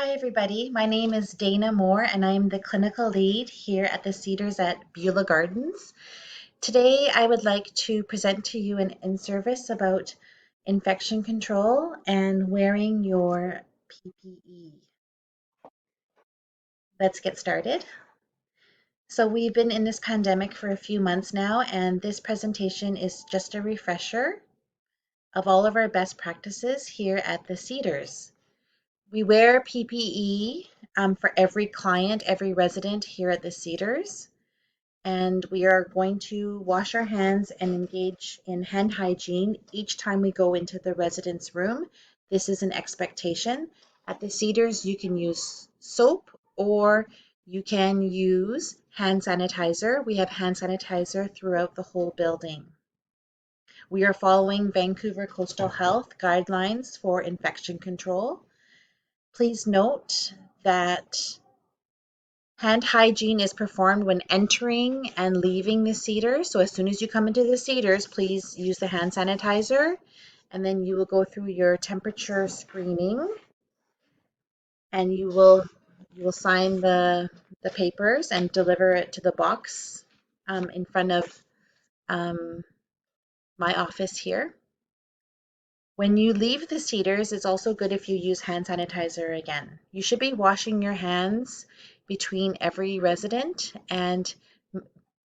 Hi, everybody. My name is Dana Moore, and I'm the clinical lead here at the Cedars at Beulah Gardens. Today, I would like to present to you an in-service about infection control and wearing your PPE. Let's get started. So we've been in this pandemic for a few months now, and this presentation is just a refresher of all of our best practices here at the Cedars. We wear PPE for every client, every resident here at the Cedars, and we are going to wash our hands and engage in hand hygiene each time we go into the resident's room. This is an expectation. At the Cedars, you can use soap or you can use hand sanitizer. We have hand sanitizer throughout the whole building. We are following Vancouver Coastal Health guidelines for infection control. Please note that hand hygiene is performed when entering and leaving the Cedars. So as soon as you come into the Cedars, please use the hand sanitizer, and then you will go through your temperature screening, and you will sign the papers and deliver it to the box in front of my office here. When you leave the Cedars, it's also good if you use hand sanitizer again. You should be washing your hands between every resident, and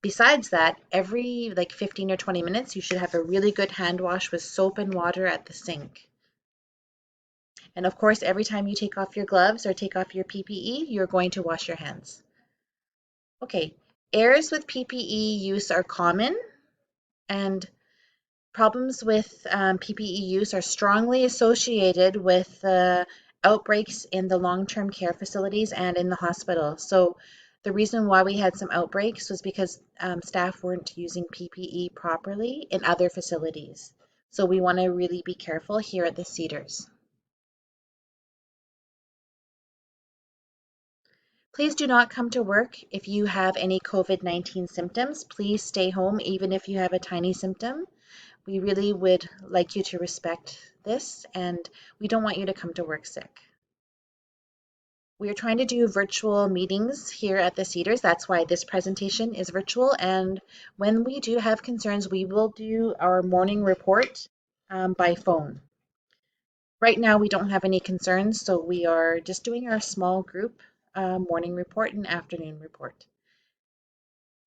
besides that, every like 15 or 20 minutes, you should have a really good hand wash with soap and water at the sink. And of course, every time you take off your gloves or take off your PPE, you're going to wash your hands. Okay, errors with PPE use are common, and problems with PPE use are strongly associated with outbreaks in the long-term care facilities and in the hospital. So the reason why we had some outbreaks was because staff weren't using PPE properly in other facilities. So we want to really be careful here at the Cedars. Please do not come to work if you have any COVID-19 symptoms. Please stay home even if you have a tiny symptom. We really would like you to respect this, and we don't want you to come to work sick. We are trying to do virtual meetings here at the Cedars. That's why this presentation is virtual. And when we do have concerns, we will do our morning report by phone. Right now, we don't have any concerns, so we are just doing our small group morning report and afternoon report.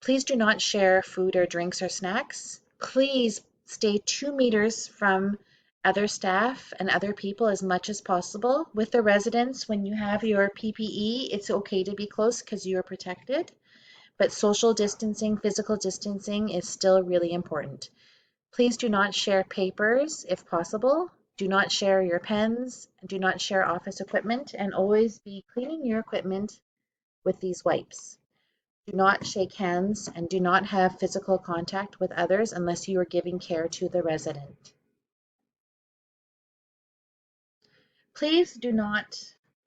Please do not share food or drinks or snacks. Please stay 2 meters from other staff and other people as much as possible. With the residents, when you have your PPE, it's okay to be close because you are protected, but social distancing, physical distancing is still really important. Please do not share papers if possible. Do not share your pens. Do not share office equipment, and always be cleaning your equipment with these wipes. Do not shake hands and do not have physical contact with others unless you are giving care to the resident. Please do not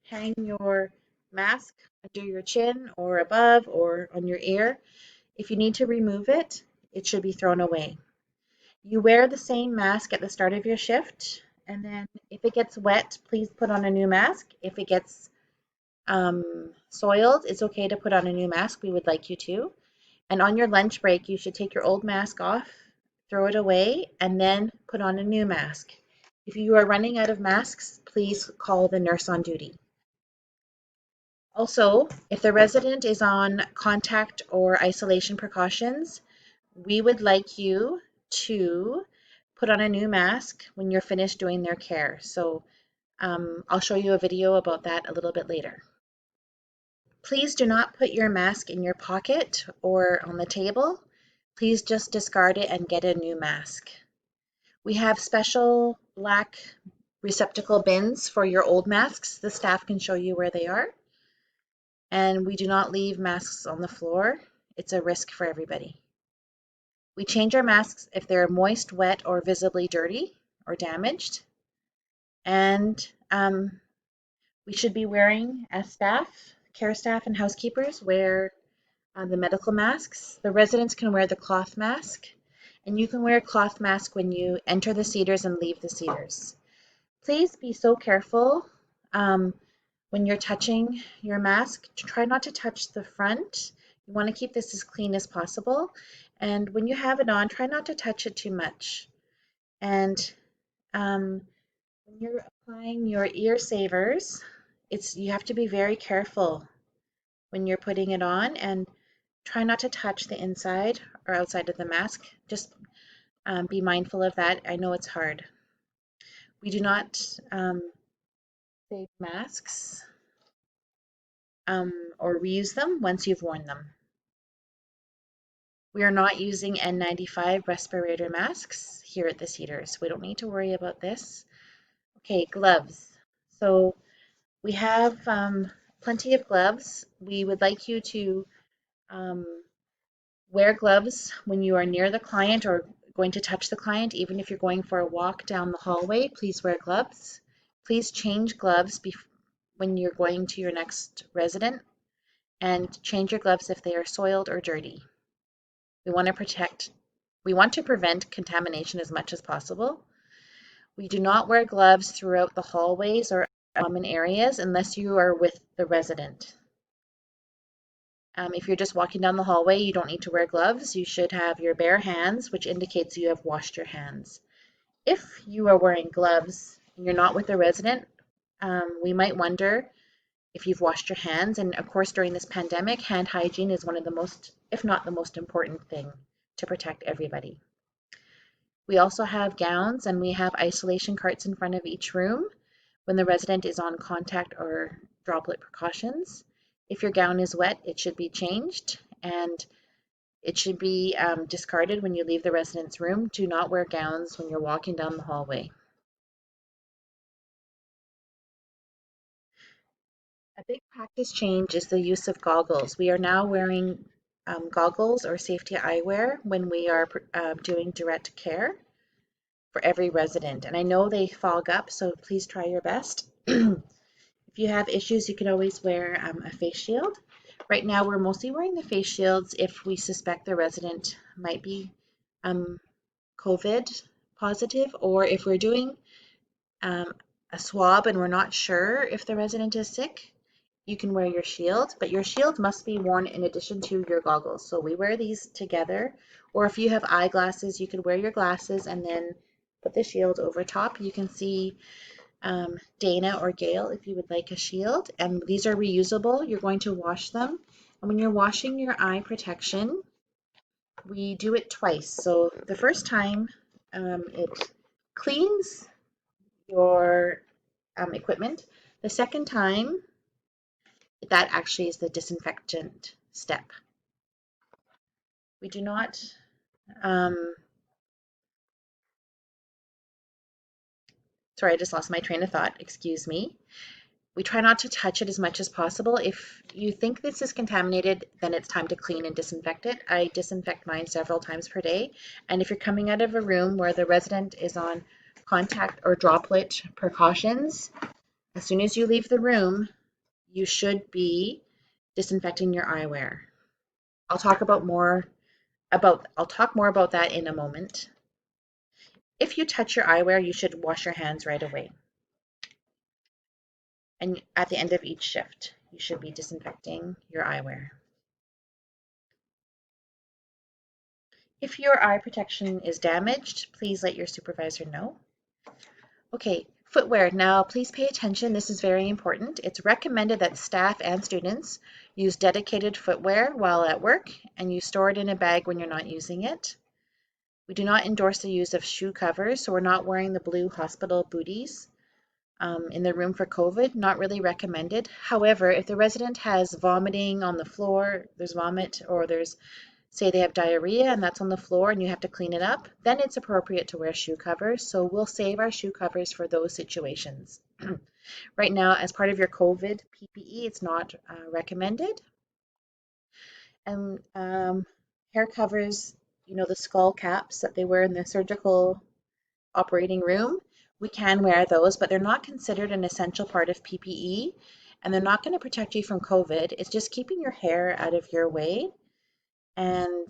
hang your mask under your chin or above or on your ear. If you need to remove it, it should be thrown away. You wear the same mask at the start of your shift, and then if it gets wet, please put on a new mask. If it gets soiled, it's okay to put on a new mask. We would like you to. And on your lunch break, you should take your old mask off, throw it away, and then put on a new mask. If you are running out of masks, please call the nurse on duty. Also, if the resident is on contact or isolation precautions, we would like you to put on a new mask when you're finished doing their care. So I'll show you a video about that a little bit later. Please do not put your mask in your pocket or on the table. Please just discard it and get a new mask. We have special black receptacle bins for your old masks. The staff can show you where they are. And we do not leave masks on the floor. It's a risk for everybody. We change our masks if they're moist, wet, or visibly dirty or damaged. And we should be wearing, as staff, care staff and housekeepers wear the medical masks. The residents can wear the cloth mask, and you can wear a cloth mask when you enter the Cedars and leave the Cedars. Please be so careful When you're touching your mask, try not to touch the front. You want to keep this as clean as possible. And when you have it on, try not to touch it too much. And when you're applying your ear savers, you have to be very careful when you're putting it on, and try not to touch the inside or outside of the mask. Just be mindful of that. I know it's hard. We do not save masks or reuse them once you've worn them. We are not using N95 respirator masks here at the Cedars, so we don't need to worry about this. Okay, gloves. So we have plenty of gloves. We would like you to um, wear gloves when you are near the client or going to touch the client. Even if you're going for a walk down the hallway, please wear gloves. Please change gloves when you're going to your next resident, and change your gloves if they are soiled or dirty. We want to prevent contamination as much as possible. We do not wear gloves throughout the hallways or common areas unless you are with the resident. If you're just walking down the hallway, you don't need to wear gloves. You should have your bare hands, which indicates you have washed your hands. If you are wearing gloves and you're not with the resident, we might wonder if you've washed your hands. And of course, during this pandemic, hand hygiene is one of the most, if not the most important thing to protect everybody. We also have gowns, and we have isolation carts in front of each room when the resident is on contact or droplet precautions. If your gown is wet, it should be changed, and it should be discarded when you leave the resident's room. Do not wear gowns when you're walking down the hallway. A big practice change is the use of goggles. We are now wearing goggles or safety eyewear when we are doing direct care for every resident. And I know they fog up, so please try your best. If you have issues, you can always wear a face shield. Right now, we're mostly wearing the face shields if we suspect the resident might be COVID positive, or if we're doing um, a swab and we're not sure if the resident is sick, you can wear your shield, but your shield must be worn in addition to your goggles. So we wear these together, or if you have eyeglasses, you can wear your glasses and then put the shield over top. You can see Dana or Gail if you would like a shield, and these are reusable. You're going to wash them, and when you're washing your eye protection, we do it twice. So the first time it cleans your equipment. The second time, that actually is the disinfectant step. We do not, sorry, I just lost my train of thought, excuse me. We try not to touch it as much as possible. If you think this is contaminated, then it's time to clean and disinfect it. I disinfect mine several times per day. And if you're coming out of a room where the resident is on contact or droplet precautions, as soon as you leave the room, you should be disinfecting your eyewear. I'll talk more about that in a moment. If you touch your eyewear, you should wash your hands right away. And at the end of each shift, you should be disinfecting your eyewear. If your eye protection is damaged, please let your supervisor know. Okay, footwear. Now, please pay attention. This is very important. It's recommended that staff and students use dedicated footwear while at work, and you store it in a bag when you're not using it. We do not endorse the use of shoe covers, so we're not wearing the blue hospital booties in the room for COVID. Not really recommended. However, if the resident has vomiting on the floor, there's vomit, or say they have diarrhea and that's on the floor and you have to clean it up, then it's appropriate to wear shoe covers. So we'll save our shoe covers for those situations. Right now, as part of your COVID PPE, it's not recommended. And hair covers, the skull caps that they wear in the surgical operating room, we can wear those, but they're not considered an essential part of PPE, and they're not going to protect you from COVID. It's just keeping your hair out of your way, and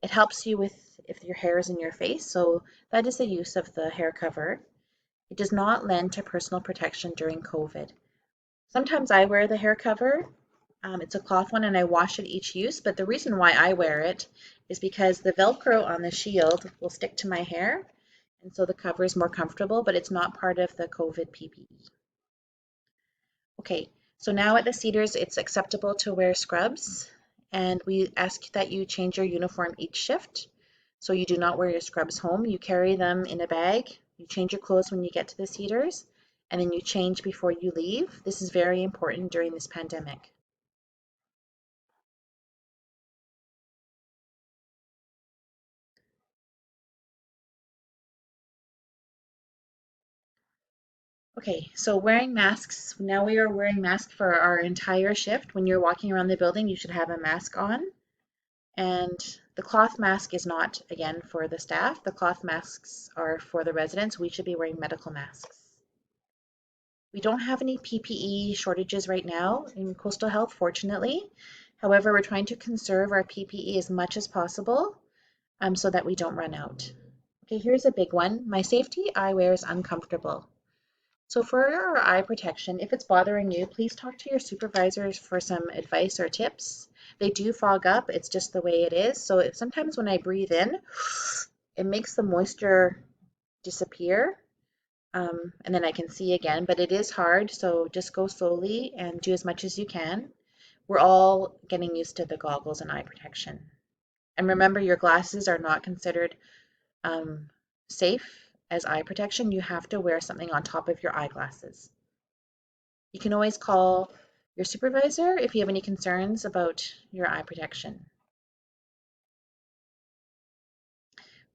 it helps you if your hair is in your face. So that is the use of the hair cover. It does not lend to personal protection during COVID. Sometimes I wear the hair cover. It's a cloth one and I wash it each use, but the reason why I wear it is because the Velcro on the shield will stick to my hair, and so the cover is more comfortable, but it's not part of the COVID PPE. Okay, so now at the Cedars, it's acceptable to wear scrubs, and we ask that you change your uniform each shift. So you do not wear your scrubs home. You carry them in a bag. You change your clothes when you get to the Cedars, and then you change before you leave. This is very important during this pandemic. Okay, so wearing masks. Now we are wearing masks for our entire shift. When you're walking around the building, you should have a mask on. And the cloth mask is not, again, for the staff. The cloth masks are for the residents. We should be wearing medical masks. We don't have any PPE shortages right now in Coastal Health, fortunately. However, we're trying to conserve our PPE as much as possible so that we don't run out. Okay, here's a big one. My safety eyewear is uncomfortable. So for our eye protection, if it's bothering you, please talk to your supervisors for some advice or tips. They do fog up, it's just the way it is. So sometimes when I breathe in, it makes the moisture disappear, and then I can see again, but it is hard, so just go slowly and do as much as you can. We're all getting used to the goggles and eye protection. And remember, your glasses are not considered um, safe as eye protection. You have to wear something on top of your eyeglasses. You can always call your supervisor if you have any concerns about your eye protection.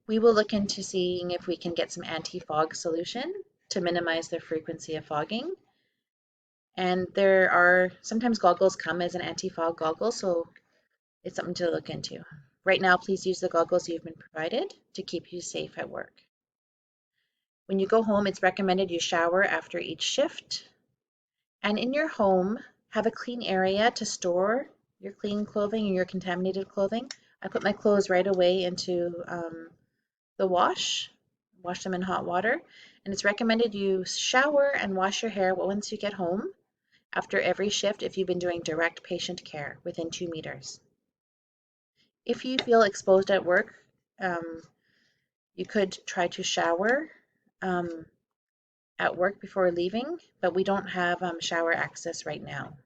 We will look into seeing if we can get some anti-fog solution to minimize the frequency of fogging. And there are sometimes goggles come as an anti-fog goggle, so it's something to look into. Right now, please use the goggles you've been provided to keep you safe at work. When you go home, it's recommended you shower after each shift. And in your home, have a clean area to store your clean clothing and your contaminated clothing. I put my clothes right away into the wash them in hot water. And it's recommended you shower and wash your hair once you get home after every shift if you've been doing direct patient care within 2 meters. If you feel exposed at work, you could try to shower at work before leaving, but we don't have shower access right now.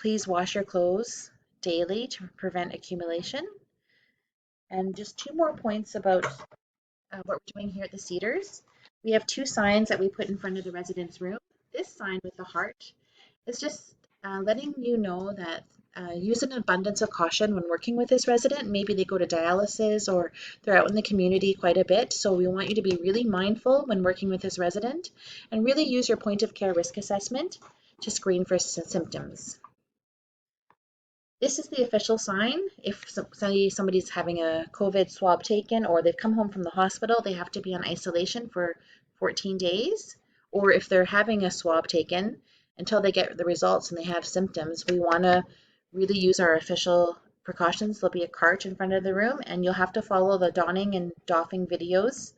Please wash your clothes daily to prevent accumulation. And just 2 more points about what we're doing here at the Cedars. We have 2 signs that we put in front of the residence room. This sign with the heart is just letting you know that use an abundance of caution when working with this resident. Maybe they go to dialysis or they're out in the community quite a bit. So we want you to be really mindful when working with this resident and really use your point of care risk assessment to screen for symptoms. This is the official sign. If somebody's having a COVID swab taken or they've come home from the hospital, they have to be on isolation for 14 days. Or if they're having a swab taken, until they get the results and they have symptoms, we want to really use our official precautions. There'll be a cart in front of the room and you'll have to follow the donning and doffing videos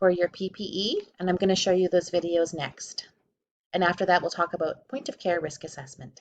for your PPE. And I'm going to show you those videos next. And after that, we'll talk about point of care risk assessment.